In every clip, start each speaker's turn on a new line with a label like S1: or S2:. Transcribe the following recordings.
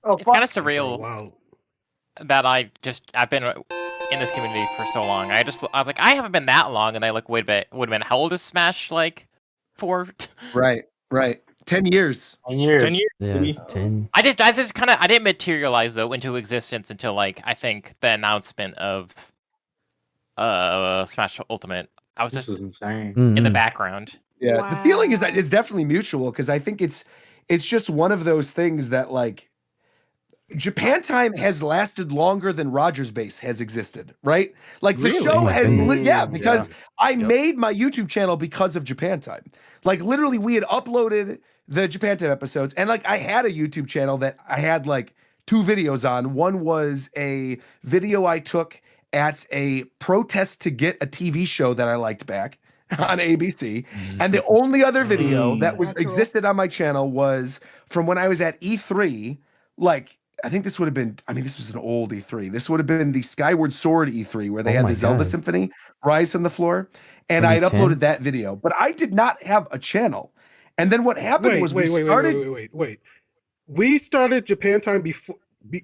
S1: Oh,
S2: it's kind of
S1: fuck.
S2: surreal that I've been in this community for so long. I was like, I haven't been that long, and I look, wait a bit, would have been, how old is Smash, like, for?
S3: Right. 10 years.
S1: 10 years.
S4: 10 years.
S5: Yeah,
S4: maybe.
S5: it's 10.
S2: I just kind of, I didn't materialize though into existence until like I think the announcement of Smash Ultimate. I was
S1: This
S2: just
S1: is insane.
S2: in the
S5: Mhm.
S2: background.
S3: Yeah. The feeling is that it's definitely mutual because I think it's just one of those things that like Japan Time has lasted longer than Rogers Base has existed, right? Like the
S4: Really?
S3: show has,
S1: Mm,
S3: because I made my YouTube channel because of Japan Time. Like literally, we had uploaded the Japan Time episodes, and like I had a YouTube channel that I had like 2 videos on. One was a video I took at a protest to get a TV show that I liked back on ABC, and the only other video that was existed on my channel was from when I was at E3, like. I think this would have been, I mean, this was an old E3. This would have been the Skyward Sword E3 where they had
S5: my
S3: the Zelda
S5: God.
S3: Symphony Rise from the Floor. And I had
S5: 2010?
S3: uploaded that video, but I did not have a channel. And then what happened was we started.
S6: Wait. We started Japan Time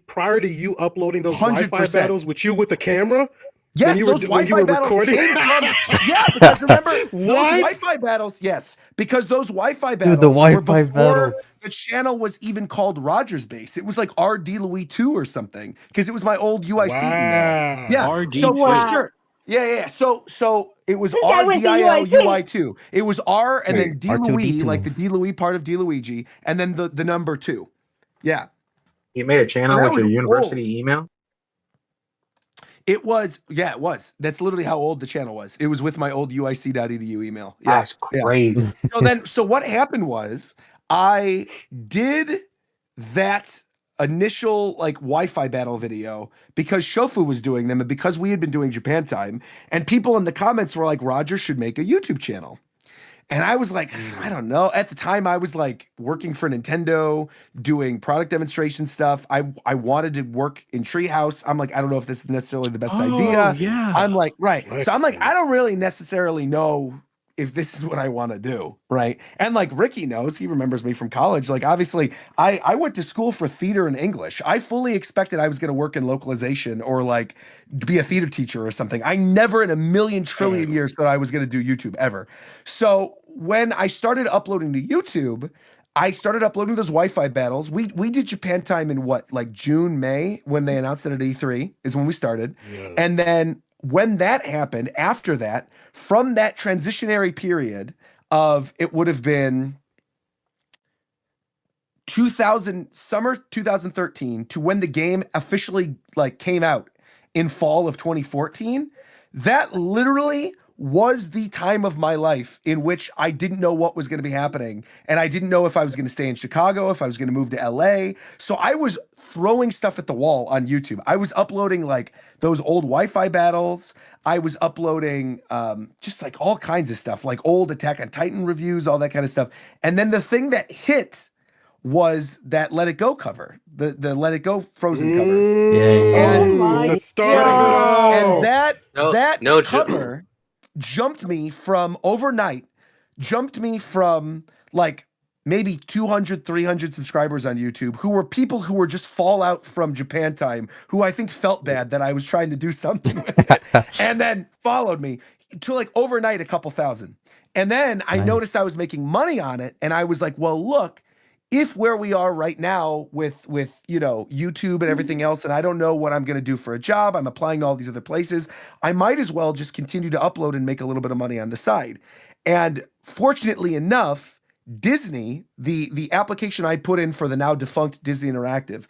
S6: prior to you uploading those Wi-Fi
S3: 100%.
S6: battles with you with the camera.
S3: Yes,
S6: you
S3: those
S6: were- when you
S3: Wi-Fi
S6: were
S3: battles
S6: recording?
S3: came from. Yeah, because remember those
S6: What?
S3: Wi-Fi battles. Yes, because those Wi-Fi battles
S5: the
S3: were
S5: Wi-Fi
S3: before
S5: battle.
S3: the channel was even called Rogers Base. It was like RD Louis 2 or something because it was my old UIC email.
S6: Wow.
S3: Yeah,
S4: RD2.
S3: so for sure. Yeah. So it was
S7: I went to
S3: RDIL
S7: UIC.
S3: UI2. It was R and then D
S5: R2D2.
S3: Louis, like the D Louis part of D Luigi, and then the number 2. Yeah.
S1: You made a channel
S3: That
S1: with
S3: was
S1: your university email?
S3: It was. That's literally how old the channel was. It was with my old UIC.edu email. Yeah.
S1: That's crazy.
S3: So what happened was I did that initial like Wi-Fi battle video because Shofu was doing them and because we had been doing Japan Time, and people in the comments were like, Roger should make a YouTube channel. And I was like, I don't know. At the time, I was like working for Nintendo, doing product demonstration stuff. I wanted to work in Treehouse. I'm like, I don't know if this is necessarily the best idea.
S4: Yeah.
S3: I'm like, right. So I'm like,
S6: Excellent.
S3: I don't really necessarily know if this is what I want to do, right? And like Ricky knows, he remembers me from college. Like obviously, I went to school for theater and English. I fully expected I was going to work in localization or like be a theater teacher or something. I never in a million trillion years thought I was going to do YouTube ever. So when I started uploading to YouTube, I started uploading those Wi-Fi battles. We did Japan Time in what, like June, May, when they announced it at E3 is when we started.
S6: Yeah.
S3: And then when that happened, after that, from that transitionary period of it would have been summer 2013 to when the game officially like came out in fall of 2014, that literally was the time of my life in which I didn't know what was going to be happening. And I didn't know if I was going to stay in Chicago, if I was going to move to LA. So I was throwing stuff at the wall on YouTube. I was uploading like those old Wi-Fi battles. I was uploading just like all kinds of stuff, like old Attack on Titan reviews, all that kind of stuff. And then the thing that hit was that Let It Go cover, the Let It Go Frozen cover.
S5: Yeah.
S3: And-
S7: Oh my
S6: The start of it all.
S3: And that
S8: No,
S3: cover jumped me from overnight, like maybe 200, 300 subscribers on YouTube who were people who were just fallout from Japan Time, who I think felt bad that I was trying to do something with it, and then followed me to like overnight a couple thousand. And then I noticed I was making money on it, and I was like, well, look, if where we are right now with you know YouTube and everything else, and I don't know what I'm going to do for a job, I'm applying to all these other places, I might as well just continue to upload and make a little bit of money on the side. And fortunately enough, Disney, the application I put in for the now defunct Disney Interactive,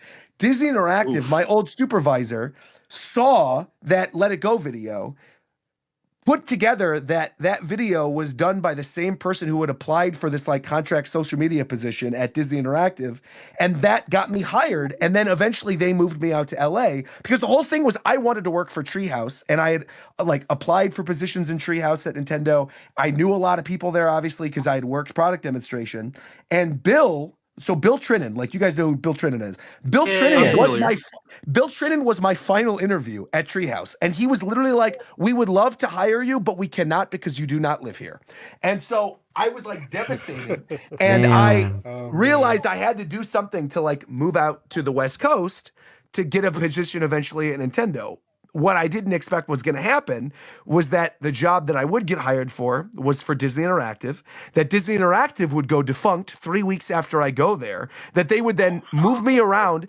S3: my old supervisor, saw that Let It Go video, put together that video was done by the same person who had applied for this like contract social media position at Disney Interactive, and that got me hired. And then eventually they moved me out to LA because the whole thing was I wanted to work for Treehouse, and I had like applied for positions in Treehouse at Nintendo. I knew a lot of people there obviously because I had worked product demonstration, and Bill So Bill Trinan, like you guys know who Bill Trinan is. Bill
S1: Yeah,
S3: Trinan
S1: yeah,
S3: was
S4: familiar.
S3: Bill Trinan was my final interview at Treehouse, and he was literally like, "We would love to hire you, but we cannot because you do not live here." And so I was like devastated, and I
S4: Damn.
S6: Oh,
S3: realized I had to do something to like move out to the West Coast to get a position eventually at Nintendo. What I didn't expect was going to happen was that the job that I would get hired for was for Disney Interactive, that Disney Interactive would go defunct 3 weeks after I go there, that they would then move me around,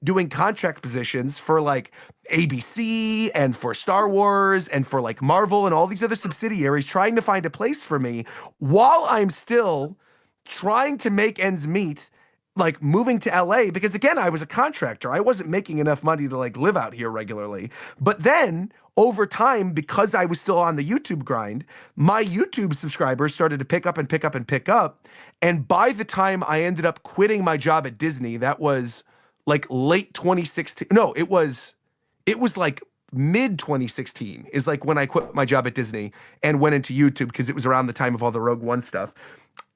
S3: doing contract positions for like ABC and for Star Wars and for like Marvel and all these other subsidiaries, trying to find a place for me while I'm still trying to make ends meet, like moving to LA, because again, I was a contractor. I wasn't making enough money to like live out here regularly. But then over time, because I was still on the YouTube grind, my YouTube subscribers started to pick up and pick up and pick up. And by the time I ended up quitting my job at Disney, that was like late 2016. No, it was like mid 2016 is like when I quit my job at Disney and went into YouTube, because it was around the time of all the Rogue One stuff.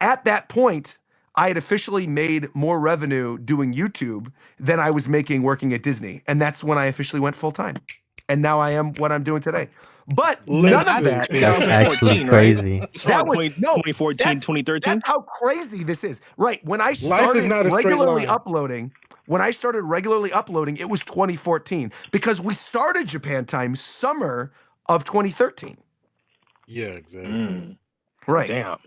S3: At that point, I had officially made more revenue doing YouTube than I was making working at Disney. And that's when I officially went full time. And now I am what I'm doing today. But none of that.
S4: That's actually
S5: 2014, right?
S4: crazy.
S3: That was
S5: 2014,
S3: that's-
S5: 2013.
S3: That's how crazy this is. Right. When I
S6: Life is
S3: started
S6: not a straight
S3: regularly
S6: line.
S3: uploading, it was 2014 because we started Japan Time summer of 2013.
S6: Yeah, exactly.
S5: Mm,
S3: Right.
S5: damn.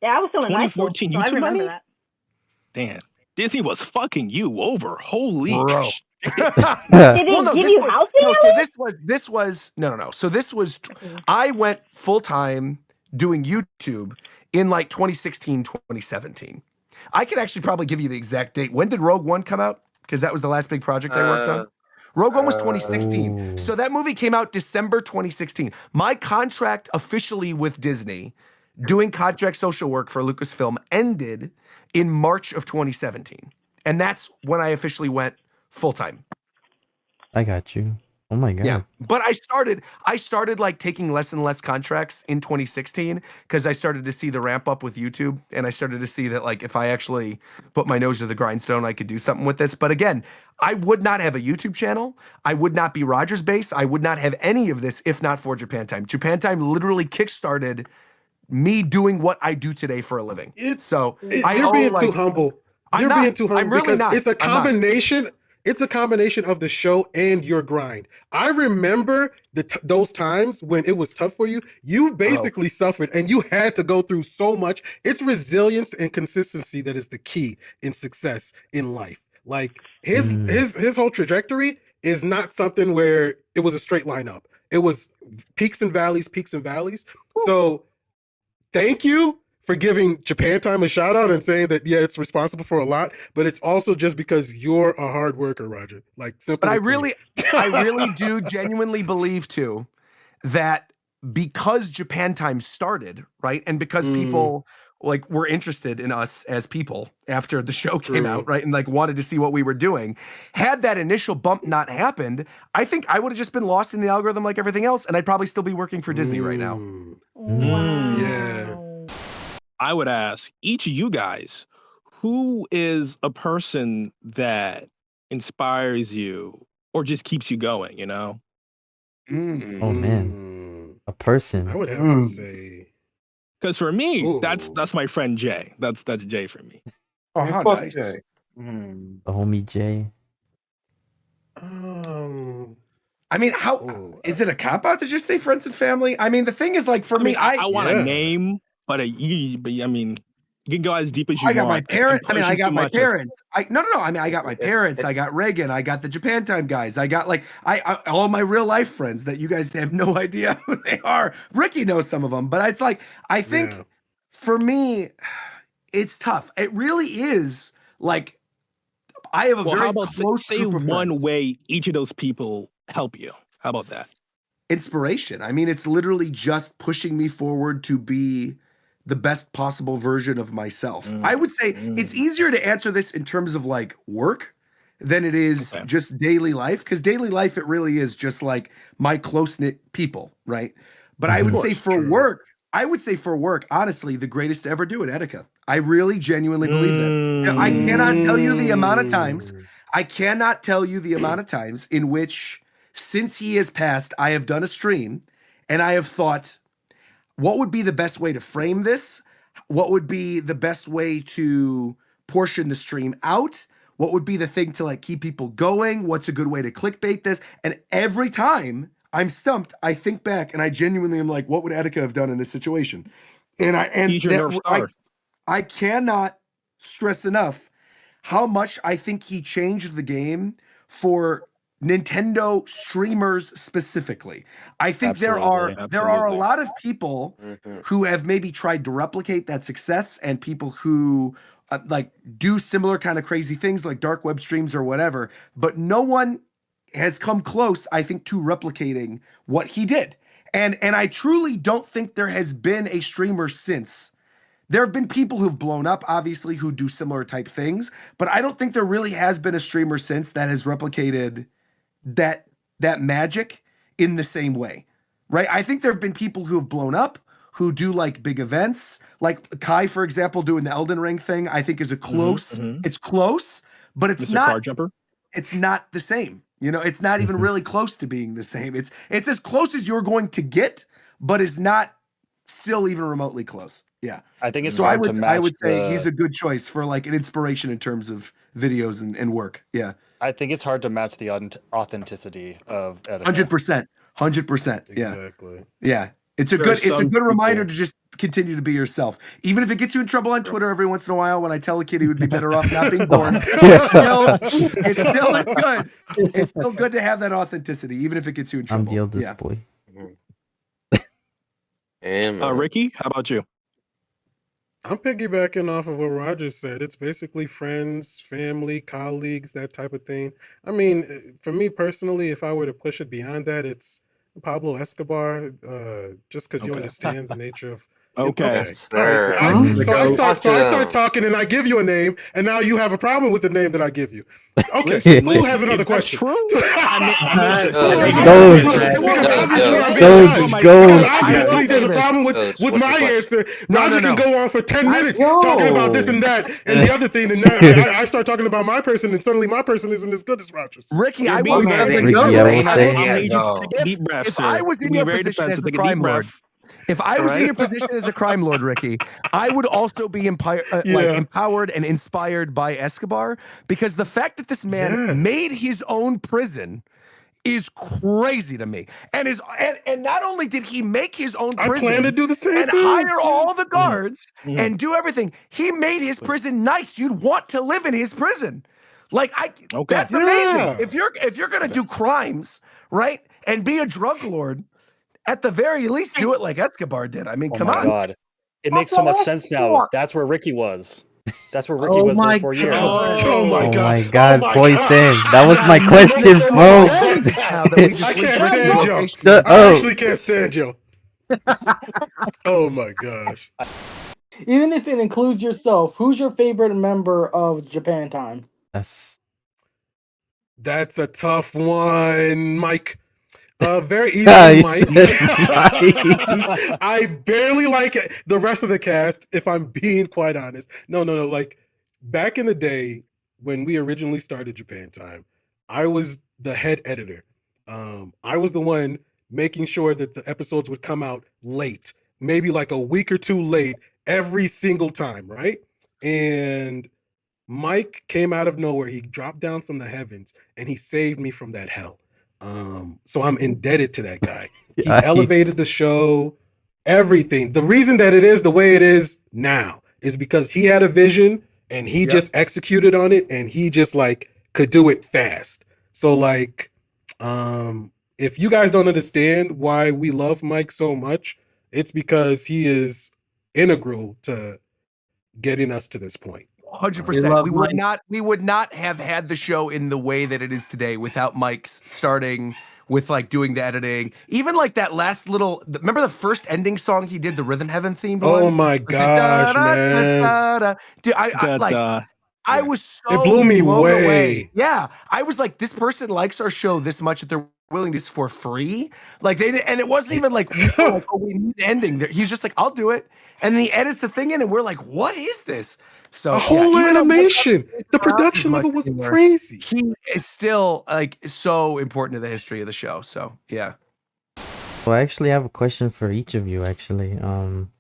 S7: Yeah, I was still in high school,
S5: 2014
S7: so I
S5: YouTube
S7: remember
S5: money?
S7: that.
S5: Damn. Disney was fucking you over. Holy
S3: Bro.
S5: shit.
S7: Did it give you housing?
S3: So this was I went full time doing YouTube in like 2016, 2017. I could actually probably give you the exact date. When did Rogue One come out? Because that was the last big project I worked on. Rogue One was 2016.
S4: Ooh.
S3: So that movie came out December 2016. My contract officially with Disney, doing contract social work for Lucasfilm, ended in March of 2017. And that's when I officially went full time.
S4: I got you. Oh my god.
S3: Yeah. But I started like taking less and less contracts in 2016 because I started to see the ramp up with YouTube, and I started to see that like if I actually put my nose to the grindstone, I could do something with this. But again, I would not have a YouTube channel. I would not be Rogers Base. I would not have any of this if not for Japan Time. Japan Time literally kickstarted me doing what I do today for a living.
S6: You're
S3: owe,
S6: being
S3: like-
S6: too humble.
S3: I'm
S6: You're
S3: not.
S6: being too humble
S3: I'm really
S6: because
S3: not.
S6: it's a
S3: I'm not.
S6: combination. It's a combination of the show and your grind. I remember those times when it was tough for you. You basically suffered and you had to go through so much. It's resilience and consistency that is the key in success in life. Like his whole trajectory is not something where it was a straight line up. It was peaks and valleys, peaks and valleys. So thank you for giving Japan Time a shout out and saying that, yeah, it's responsible for a lot, but it's also just because you're a hard worker, Roger. Like, simple.
S3: But I really do genuinely believe too that because Japan Time started, right, and because people like were interested in us as people after the show came out, right, and like wanted to see what we were doing, had that initial bump not happened, I think I would have just been lost in the algorithm like everything else, and I'd probably still be working for Disney right now.
S7: Wow.
S6: Yeah.
S5: I would ask each of you guys, who is a person that inspires you or just keeps you going, you know?
S4: Oh man. A person.
S6: I would have to say.
S5: Because for me,
S6: Ooh.
S5: that's my friend Jay. That's Jay for me.
S3: Oh, how
S1: Fuck
S3: nice.
S1: Jay.
S4: The homie Jay.
S3: I mean, how is it a cop out to just say friends and family? I mean, the thing is, like, for me,
S5: I want
S6: Yeah.
S5: a name, but I mean, you can go as deep as you
S3: I got
S5: want.
S3: my parents.
S5: and
S3: I mean, I
S5: pushing
S3: got
S5: too
S3: my
S5: much is-
S3: parents. No. I mean, I got my parents. I got Reagan. I got the Japan Time guys. I got like I all my real life friends that you guys have no idea who they are. Ricky knows some of them, but it's like I think
S6: Yeah.
S3: for me, it's tough. It really is like I have a
S5: Well,
S3: very
S5: how about
S3: close
S5: say
S3: group of
S5: one
S3: friends.
S5: way each of those people help you? How about that?
S3: Inspiration. I mean, it's literally just pushing me forward to be the best possible version of myself. I would say it's easier to answer this in terms of like work than it is
S5: Okay.
S3: just daily life, because daily life, it really is just like my close-knit people, right? But I would say for work, honestly, the greatest to ever do it, Etika. I really genuinely believe that. I cannot tell you the amount of times. I cannot tell you the amount of times in which, since he has passed, I have done a stream and I have thought, what would be the best way to frame this? What would be the best way to portion the stream out? What would be the thing to like keep people going? What's a good way to clickbait this? And every time I'm stumped, I think back and I genuinely am like, what would Attica have done in this situation? And
S5: He's your North Star.
S3: I cannot stress enough how much I think he changed the game for Nintendo streamers specifically. I think there are a lot of people who have maybe tried to replicate that success, and people who like do similar kind of crazy things like dark web streams or whatever, but no one has come close, I think, to replicating what he did. And I truly don't think there has been a streamer since. There have been people who've blown up, obviously, who do similar type things, but I don't think there really has been a streamer since that has replicated that magic in the same way, right? I think there have been people who have blown up, who do like big events, like Kai, for example, doing the Elden Ring thing. I think is a close. It's close, but it's
S5: Mr.
S3: not.
S5: Car Jumper.
S3: It's not the same. You know, it's not even really close to being the same. It's as close as you're going to get, but it's not still even remotely close. Yeah,
S8: I think it's
S3: so.
S8: hard to match.
S3: I would say he's a good choice for like an inspiration in terms of videos and work. Yeah,
S8: I think it's hard to match the authenticity of Attica.
S3: 100%, 100%. Yeah,
S6: Exactly.
S3: yeah. It's a good reminder to just continue to be yourself, even if it gets you in trouble on Twitter every once in a while. When I tell a kid he would be better off not being born, it still is good. It's still good to have that authenticity, even if it gets you in trouble.
S4: I'm the oldest boy.
S5: Ricky, how about you?
S6: I'm piggybacking off of what Roger said. It's basically friends, family, colleagues, that type of thing. I mean, for me personally, if I were to push it beyond that, it's Pablo Escobar, just because you understand the nature of.
S5: Okay.
S6: So I start talking and I give you a name, and now you have a problem with the name that I give you. Okay, who has another question?
S5: True.
S6: Obviously, there's a problem with my answer. Roger can go on for 10 minutes talking about this and that and the other thing, and then I start talking about my person, and suddenly my person isn't as good as Roger's.
S3: Ricky, I
S4: will say,
S5: I need you to take a deep breath, sir.
S3: I was in your position as a crime lord, if I was in your position as a crime lord, Ricky, I would also be empowered and inspired by Escobar, because the fact that this man made his own prison is crazy to me. And not only did he make his own prison,
S6: I plan to do the same
S3: and
S6: thing.
S3: hire all the guards and do everything, he made his prison nice. You'd want to live in his prison. Like that's amazing. If you're gonna do crimes, right, and be a drug lord, at the very least, do it like Escobar did. I mean, come on.
S8: God. It makes so much sense now. That's where Ricky was. That's where Ricky was there for years.
S6: Oh my
S4: God, Poison. That was my question, bro.
S6: I can't stand you. I actually can't stand you. Oh my gosh.
S9: Even if it includes yourself, who's your favorite member of Japan Time?
S6: That's a tough one, Mike. Very easy, Mike. I barely like the rest of the cast, if I'm being quite honest. No. Like, back in the day when we originally started Japan Time, I was the head editor. I was the one making sure that the episodes would come out late, maybe like a week or two late every single time, right? And Mike came out of nowhere. He dropped down from the heavens and he saved me from that hell. So I'm indebted to that guy. He elevated the show, everything. The reason that it is the way it is now is because he had a vision and he just executed on it, and he just like could do it fast. So like, if you guys don't understand why we love Mike so much, it's because he is integral to getting us to this point.
S3: 100%. We would not have had the show in the way that it is today without Mike starting with like doing the editing. Even like that last remember the first ending song he did, the Rhythm Heaven theme?
S6: Oh my gosh, man.
S3: Dude, I was so
S6: it blew me
S3: blown
S6: away.
S3: Away. Yeah. I was like, this person likes our show this much that they're willing to do this for free. Like they did, and it wasn't even like we were like, oh, we need the ending. He's just like, I'll do it, and then he edits the thing in, and we're like, what is this? So
S6: A whole animation. The production level was crazy.
S3: He is still like so important to the history of the show. So yeah.
S4: Well, I actually have a question for each of you. Actually,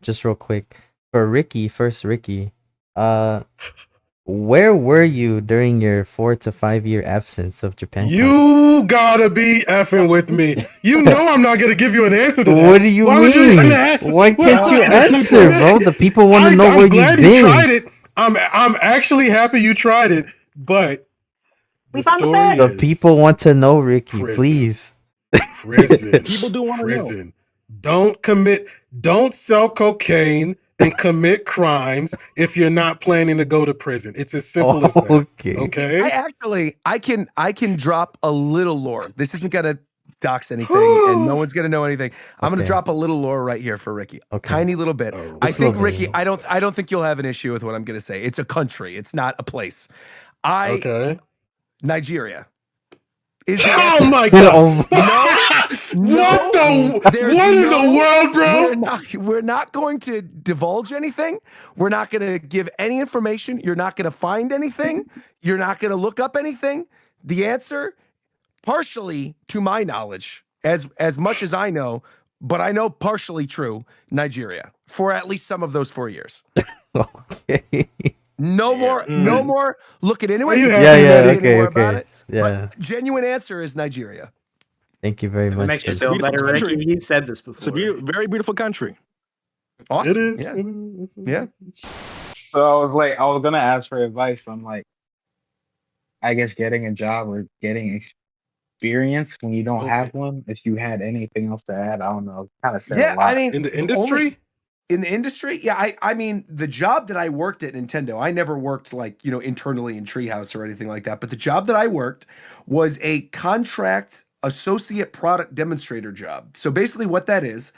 S4: just real quick for Ricky. First, Ricky, where were you during your 4 to 5 year absence of Japan?
S6: You gotta be effing with me. You know I'm not gonna give you an answer to that.
S4: What do you mean? Why can't you answer, bro? The people want to know where you've been.
S6: I'm glad you tried it. I'm actually happy you tried it, but
S4: the people want to know, Ricky. Please.
S6: Prison.
S5: People do want to know.
S6: Don't sell cocaine and commit crimes if you're not planning to go to prison. It's as simple as that. Okay.
S3: I can drop a little lore. This isn't gonna dox anything, and no one's gonna know anything. I'm gonna drop a little lore right here for Ricky. Tiny little bit. I think Ricky. I don't think you'll have an issue with what I'm gonna say. It's a country. It's not a place. Nigeria.
S6: Oh my god! What in the world, bro?
S3: We're not going to divulge anything. We're not going to give any information. You're not going to find anything. You're not going to look up anything. The answer, partially to my knowledge, as much as I know, but I know partially true, Nigeria for at least some of those 4 years. No more looking into it. About it.
S4: Yeah.
S3: But genuine answer is Nigeria.
S4: Thank you very much.
S1: It makes you feel better, Ricky. You said this before.
S5: It's a very beautiful country.
S3: Awesome.
S6: It is.
S3: Yeah.
S1: So I was gonna ask for advice. I'm like, I guess getting a job or getting experience when you don't have one. If you had anything else to add, I don't know. Kind of said a lot.
S3: I mean,
S6: in the industry.
S3: In the industry, yeah. I mean, the job that I worked at Nintendo, I never worked like, internally in Treehouse or anything like that. But the job that I worked was a contract associate product demonstrator job. So basically what that is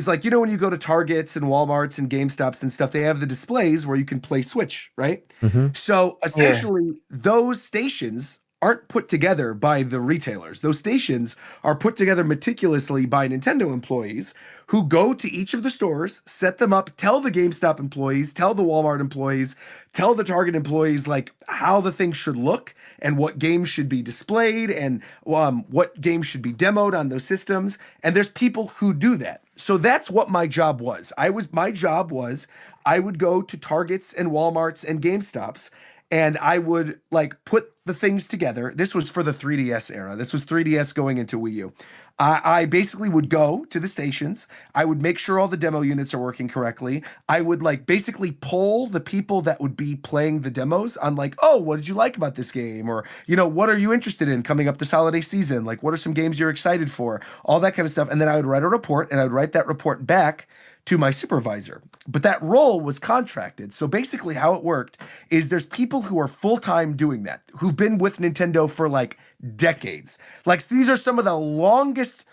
S3: like, when you go to Targets and Walmarts and GameStops and stuff, they have the displays where you can play Switch, right? So essentially those stations aren't put together by the retailers. Those stations are put together meticulously by Nintendo employees who go to each of the stores, set them up, tell the GameStop employees, tell the Walmart employees, tell the Target employees like how the thing should look and what games should be displayed and what games should be demoed on those systems. And there's people who do that. So that's what my job was. My job was I would go to Targets and Walmarts and GameStops and I would like put the things together. This was for the 3DS era. This was 3DS going into Wii U. I basically would go to the stations. I would make sure all the demo units are working correctly. I would like basically poll the people that would be playing the demos on like, oh, what did you like about this game? Or, what are you interested in coming up this holiday season? Like, what are some games you're excited for? All that kind of stuff. And then I would write a report and I would write that report back to my supervisor. But that role was contracted. So basically how it worked is there's people who are full-time doing that, who've been with Nintendo for like decades. Like these are some of the longest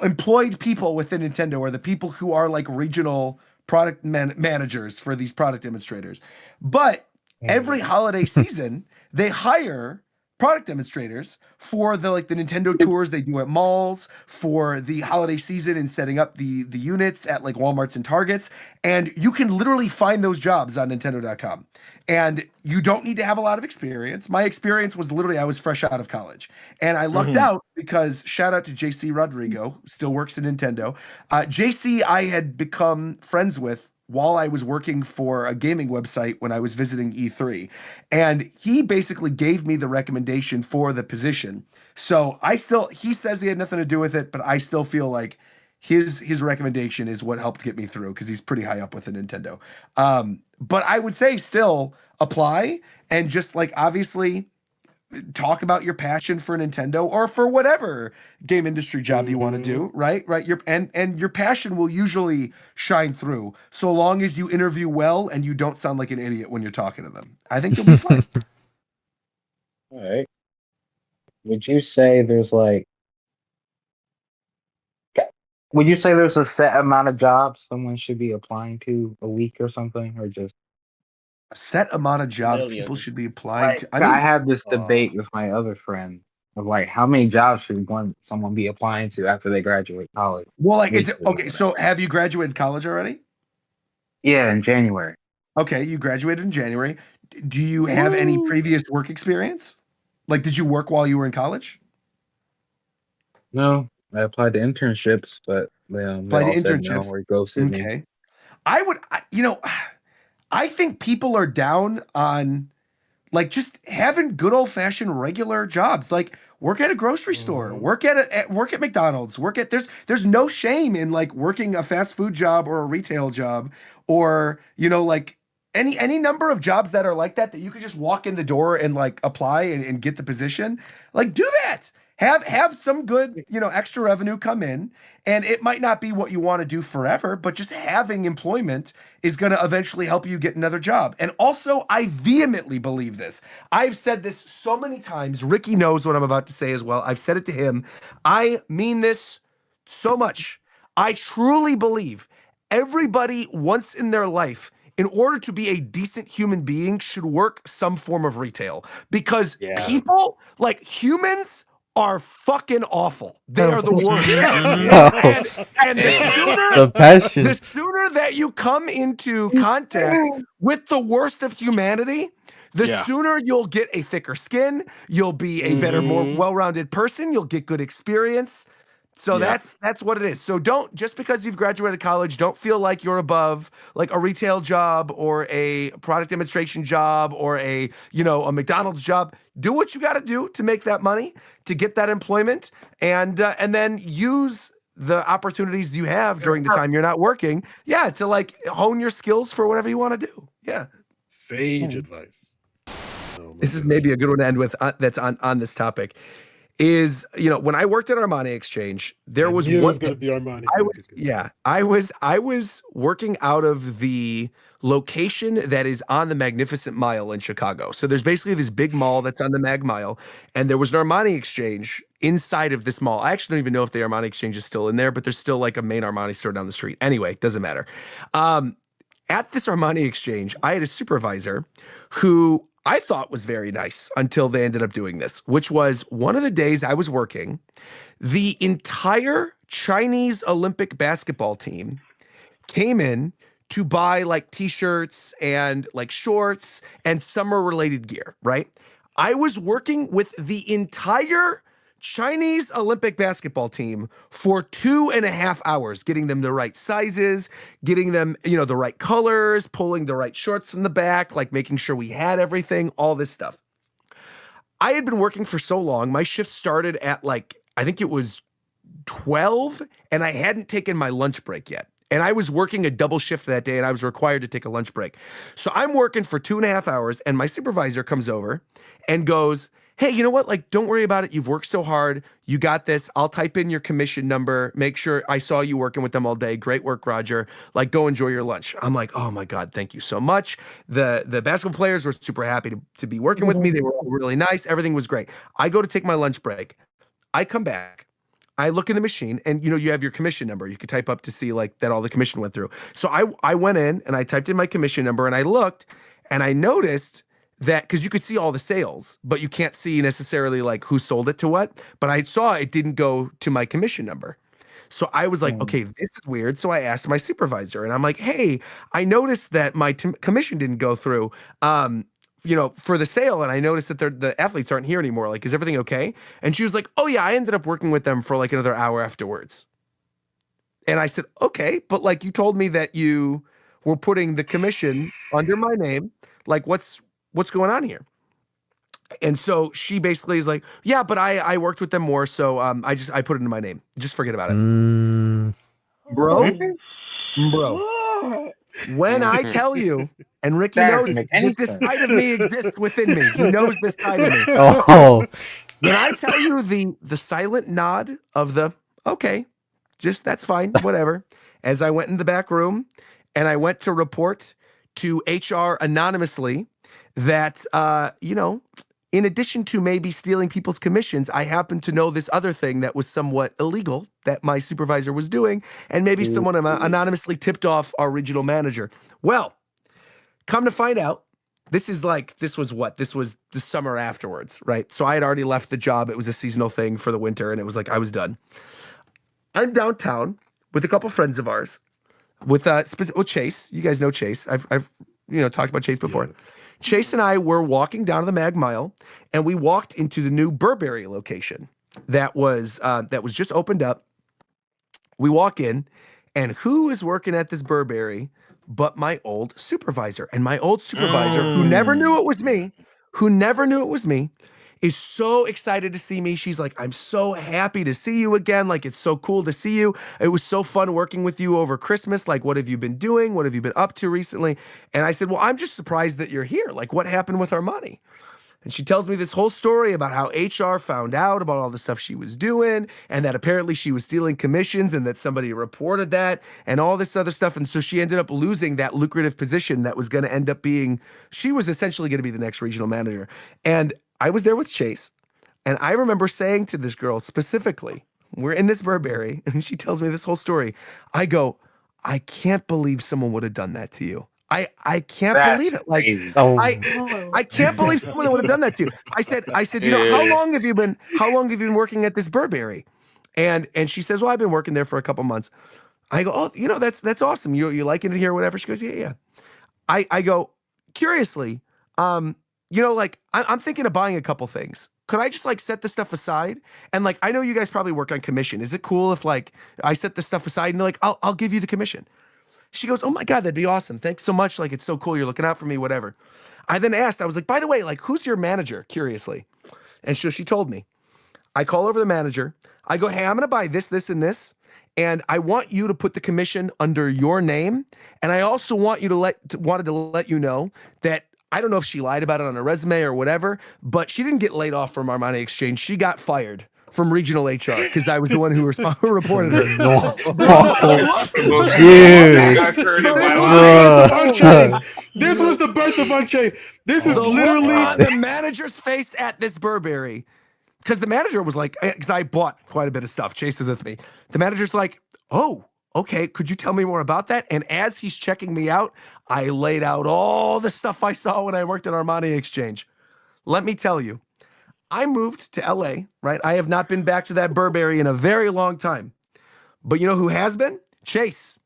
S3: employed people within Nintendo, are the people who are like regional product managers for these product demonstrators. But every holiday season, they hire product demonstrators for the Nintendo tours they do at malls, for the holiday season and setting up the units at like Walmarts and Targets. And you can literally find those jobs on Nintendo.com. And you don't need to have a lot of experience. My experience was literally I was fresh out of college. And I lucked out because shout out to JC Rodrigo, who still works at Nintendo. JC I had become friends with while I was working for a gaming website when I was visiting E3. And he basically gave me the recommendation for the position. So he says he had nothing to do with it, but I still feel like his recommendation is what helped get me through because he's pretty high up with the Nintendo. But I would say still apply and just like obviously talk about your passion for Nintendo or for whatever game industry job you want to do, right? And your passion will usually shine through so long as you interview well and you don't sound like an idiot when you're talking to them. I think you'll be fine.
S1: All right. Would you say there's a set amount of jobs someone should be applying to a week or something, or just
S3: a set amount of jobs people should be applying to?
S1: I have this debate with my other friend of like how many jobs should someone be applying to after they graduate college?
S3: Well, like it's
S1: Weekly.
S3: okay. So have you graduated college already?
S1: Yeah, in January.
S3: Okay, you graduated in January. Do you have any previous work experience? Like, did you work while you were in college?
S1: No, I applied to internships, but they
S3: Applied to
S1: all said no
S3: internships?
S1: or ghosted me.
S3: Okay. I think people are down on like just having good old fashioned regular jobs, like work at a grocery store, work at McDonald's, there's no shame in like working a fast food job or a retail job, or like any number of jobs that are like that you could just walk in the door and like apply and get the position. Like, do that. Have some good extra revenue come in, and it might not be what you want to do forever, but just having employment is going to eventually help you get another job. And also, I vehemently believe this. I've said this so many times. Ricky knows what I'm about to say as well. I've said it to him. I mean this so much. I truly believe everybody once in their life, in order to be a decent human being, should work some form of retail, because people, like humans, are fucking awful. They are the worst. And the sooner that you come into contact with the worst of humanity, the sooner you'll get a thicker skin, you'll be a better, more well-rounded person, you'll get good experience. So that's what it is. So don't, just because you've graduated college, don't feel like you're above like a retail job or a product demonstration job or a McDonald's job. Do what you got to do to make that money, to get that employment, and then use the opportunities you have during the time you're not working. Yeah, to like hone your skills for whatever you want to do. Yeah.
S6: Sage advice.
S3: This is maybe a good one to end with that's on this topic. Is when I worked at Armani Exchange, there was one. It was
S6: going to be Armani.
S3: I was working out of the location that is on the Magnificent Mile in Chicago. So there's basically this big mall that's on the Mag Mile, and there was an Armani Exchange inside of this mall. I actually don't even know if the Armani Exchange is still in there, but there's still like a main Armani store down the street. Anyway, doesn't matter. At this Armani Exchange, I had a supervisor who I thought was very nice until they ended up doing this, which was one of the days I was working, the entire Chinese Olympic basketball team came in to buy like t-shirts and like shorts and summer related gear, right? I was working with the entire Chinese Olympic basketball team for 2.5 hours, getting them the right sizes, getting them, the right colors, pulling the right shorts from the back, like making sure we had everything, all this stuff. I had been working for so long. My shift started at like, I think it was 12, and I hadn't taken my lunch break yet. And I was working a double shift that day, and I was required to take a lunch break. So I'm working for 2.5 hours, and my supervisor comes over and goes, "Hey, you know what? Like, don't worry about it. You've worked so hard. You got this. I'll type in your commission number. Make sure I saw you working with them all day. Great work, Roger. Like, go enjoy your lunch." I'm like, "Oh my God, thank you so much." The basketball players were super happy to be working with me. They were all really nice. Everything was great. I go to take my lunch break. I come back. I look in the machine, and you have your commission number. You could type up to see like that all the commission went through. So I went in and I typed in my commission number, and I looked, and I noticed that, because you could see all the sales, but you can't see necessarily like who sold it to what. But I saw it didn't go to my commission number. So I was like, okay, this is weird. So I asked my supervisor, and I'm like, "Hey, I noticed that my commission didn't go through, for the sale, and I noticed that the athletes aren't here anymore. Like, is everything okay?" And she was like, "Oh yeah, I ended up working with them for like another hour afterwards." And I said, "Okay, but like you told me that you were putting the commission under my name. Like, what's going on here?" And so she basically is like, "Yeah, but I worked with them more, so I put it in my name. Just forget about it." Bro. When I tell you, and Ricky knows that this side of me exists within me. He knows this side of me.
S4: Oh.
S3: When I tell you the silent nod of the, "Okay, just that's fine, whatever," as I went in the back room and I went to report to HR anonymously that, in addition to maybe stealing people's commissions, I happen to know this other thing that was somewhat illegal that my supervisor was doing, and maybe someone anonymously tipped off our regional manager. Well, come to find out, This was the summer afterwards, right? So I had already left the job. It was a seasonal thing for the winter, and it was like I was done. I'm downtown with a couple friends of ours, with Chase. You guys know Chase. I've talked about Chase before. Yeah. Chase and I were walking down to the Mag Mile, and we walked into the new Burberry location that was just opened up. We walk in, and who is working at this Burberry but my old supervisor? And my old supervisor, who never knew it was me, is so excited to see me. She's like, I'm so happy to see you again. Like, it's so cool to see you. It was so fun working with you over Christmas. Like, what have you been doing? What have you been up to recently? And I said, well, I'm just surprised that you're here. Like, what happened with Armani? And she tells me this whole story about how HR found out about all the stuff she was doing, and that apparently she was stealing commissions, and that somebody reported that, and all this other stuff. And so she ended up losing that lucrative position that was going to end up being, she was essentially going to be the next regional manager. And I was there with Chase, and I remember saying to this girl specifically, we're in this Burberry, and she tells me this whole story. I go, I can't believe someone would have done that to you. I can't believe it. Like, I can't believe someone would have done that to you. I said, how long have you been working at this Burberry? And she says, well, I've been working there for a couple months. I go, oh, that's awesome. You liking it here or whatever? She goes, yeah. I go, curiously, I'm thinking of buying a couple things. Could I just like set this stuff aside? And like, I know you guys probably work on commission. Is it cool if like I set this stuff aside and they're like, I'll give you the commission? She goes, oh my God, that'd be awesome. Thanks so much. Like, it's so cool. You're looking out for me, whatever. I then asked, I was like, by the way, like, who's your manager? Curiously. And so she told me. I call over the manager. I go, hey, I'm going to buy this, this, and this. And I want you to put the commission under your name. And I also want you wanted to let you know that I don't know if she lied about it on her resume or whatever, but she didn't get laid off from Armani Exchange. She got fired from regional HR because I was the one who reported her.
S6: This was the birth of Unchained. This is literally
S3: on the manager's face at this Burberry. Because the manager was like, because I bought quite a bit of stuff. Chase was with me. The manager's like, oh, okay, could you tell me more about that? And as he's checking me out, I laid out all the stuff I saw when I worked at Armani Exchange. Let me tell you, I moved to LA, right? I have not been back to that Burberry in a very long time. But you know who has been? Chase.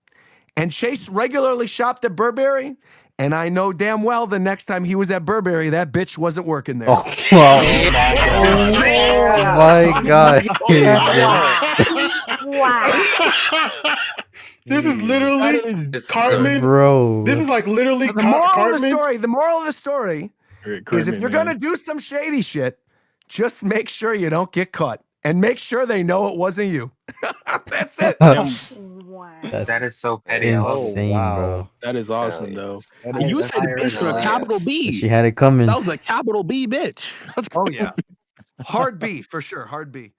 S3: And Chase regularly shopped at Burberry. And I know damn well the next time he was at Burberry, that bitch wasn't working there.
S4: Oh, my God.
S7: Wow.
S6: This is literally Cartman.
S4: Bro.
S6: This is like literally
S3: the moral of the story. The moral of the story is if you're going to do some shady shit, just make sure you don't get caught and make sure they know it wasn't you. That's it.
S7: Wow.
S1: That is so petty.
S4: Insane, bro.
S5: That is awesome, though. You said bitch for a capital B.
S4: She had it coming.
S5: That was a capital B bitch.
S3: Oh, yeah. Hard B, for sure. Hard B.